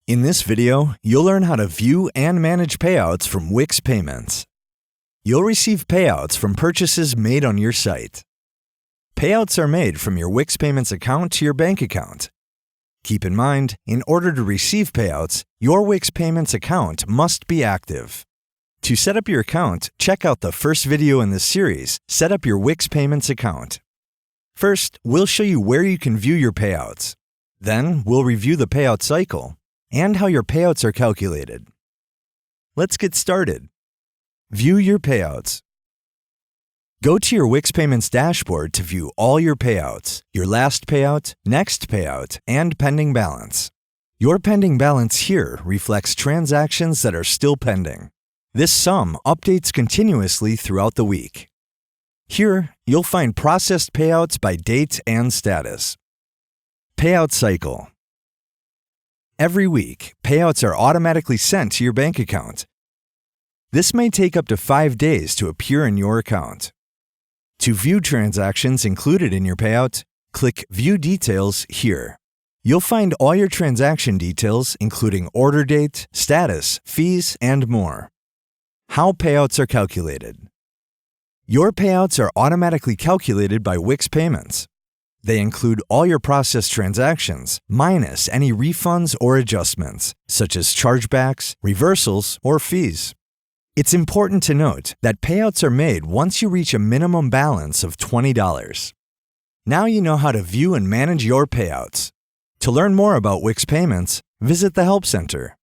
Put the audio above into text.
In this video, you'll learn how to view and manage payouts from Wix Payments. You'll receive payouts from purchases made on your site. Payouts are made from your Wix Payments account to your bank account. Keep in mind, in order to receive payouts, your Wix Payments account must be active. To set up your account, check out the first video in this series, Set Up Your Wix Payments Account. First, we'll show you where you can view your payouts. Then, we'll review the Payout Cycle and how your payouts are calculated. Let's get started. View your payouts. Go to your Wix Payments dashboard to view all your payouts, your last payout, next payout, and pending balance. Your pending balance here reflects transactions that are still pending. This sum updates continuously throughout the week. Here, you'll find processed payouts by date and status. Payout Cycle. Every week, payouts are automatically sent to your bank account. This may take up to 5 days to appear in your account. To view transactions included in your payout, click View Details here. You'll find all your transaction details, including order date, status, fees, and more. How payouts are calculated. Your payouts are automatically calculated by Wix Payments. They include all your processed transactions, minus any refunds or adjustments, such as chargebacks, reversals, or fees. It's important to note that payouts are made once you reach a minimum balance of $20. Now you know how to view and manage your payouts. To learn more about Wix Payments, visit the Help Center.